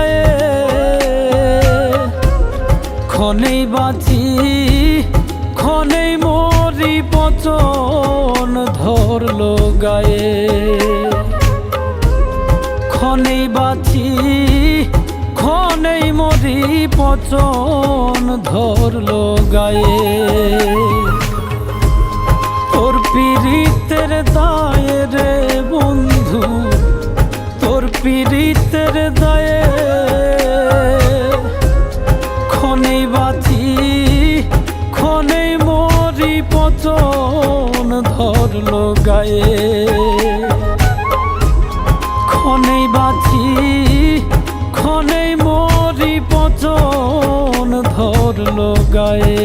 দায়ে ক্ষণেই বাঁচি ক্ষণেই মরি পচন ধরলো গায়ে ক্ষণেই বাঁচি ক্ষণেই মরি পচন ধরলো গায়ে তোর পীড়িতের দায়ে রে বন্ধু তোর পীড়িতের দায়ে ক্ষণেই বাঁচি ক্ষণেই মরি পচন ধরলো গায়ে ক্ষণেই বাঁচি ক্ষণেই মরি পচন ধরলো গায়ে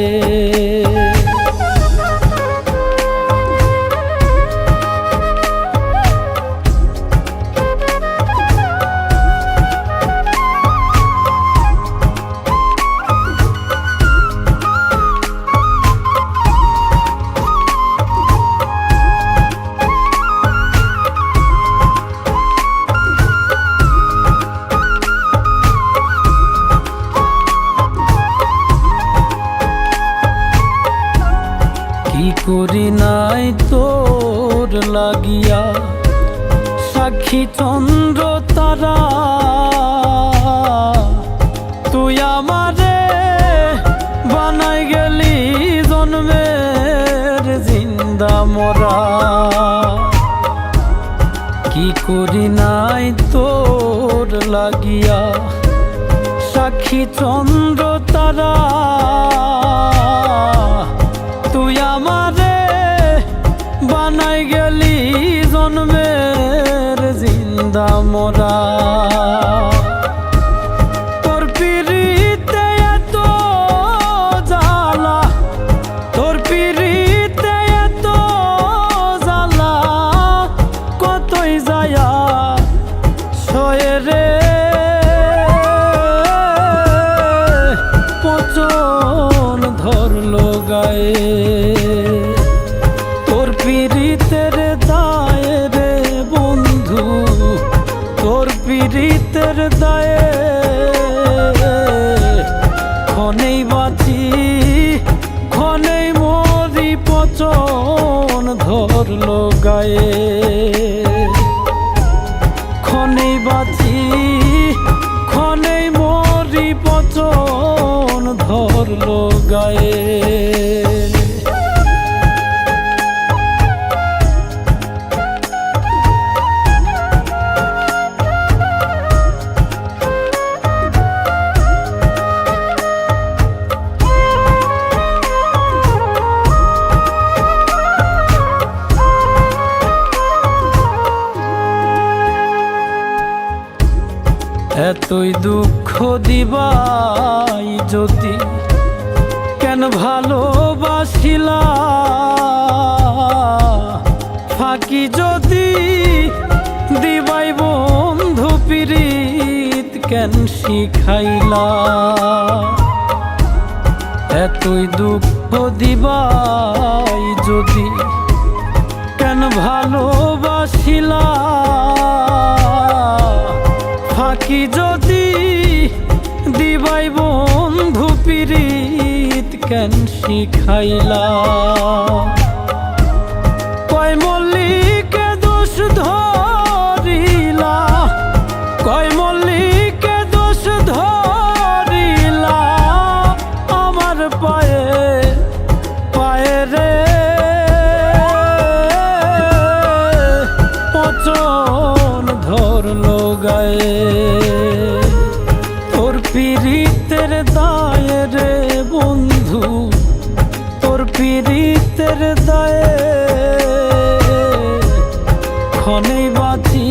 কি করি নাই তোর লাগিয়া সাক্ষী চন্দ্র তারা তুই আমারে বানাই গেলি জন্মের জিন্দা মরা কি করি নাই তোর লাগিয়া সাক্ষী চন্দ্র তারা তুই আমারে বানাই গেলি জন্মের জিন্দা মরা তোর পীড়িতে এত জ্বালা তোর পীড়িতে এত জ্বালা কতই যায়া সয়ে রে পচন ধরলো গায়ে তোর পীড়িতের দায়ে রে বন্ধু তোর পীড়িতের দায়ে ক্ষণেই বাঁচি ক্ষণেই মরি পচন ধরলো গায়ে ক্ষণেই বাঁচি ক্ষণেই মরি পচন ধরলো গায়ে এতই দুঃখ দিবাই যদি কেন ভালোবাসিলা ফাঁকি যদি দিবাই বন্ধু পীড়িত কেন শিখাইলা এতই দুঃখ দিবাই যদি কেন ভালোবাসিলা ফাঁকি যদি দিবাই বন্ধু পীড়িত কেন শিখাইলা কয় মল্লিকে দোষ ধরিলা কয় মল্লিকে দোষ ধরিলা আমার পায়ে পায়ে রে পচন ধরলো গায়ে তোর পীড়িতের দায়ে রে বন্ধু তোর পীড়িতের দায়ে ক্ষণেই বাঁচি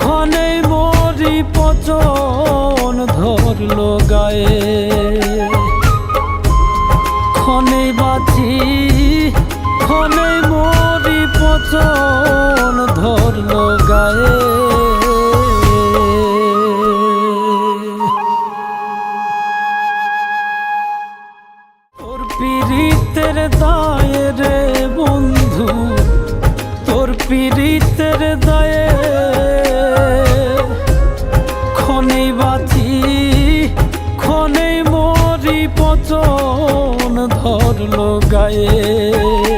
ক্ষণেই মরি পচন ধরলো গায়ে ক্ষণেই বাঁচি ক্ষণেই মরি পচন ধরলো গায়ে তোর পীড়িতের দায়ে রে বন্ধু তোর পীড়িতের দায়ে ক্ষণে ক্ষণেই বাঁচি ক্ষণেই মরি পচন ধরলো গায়ে।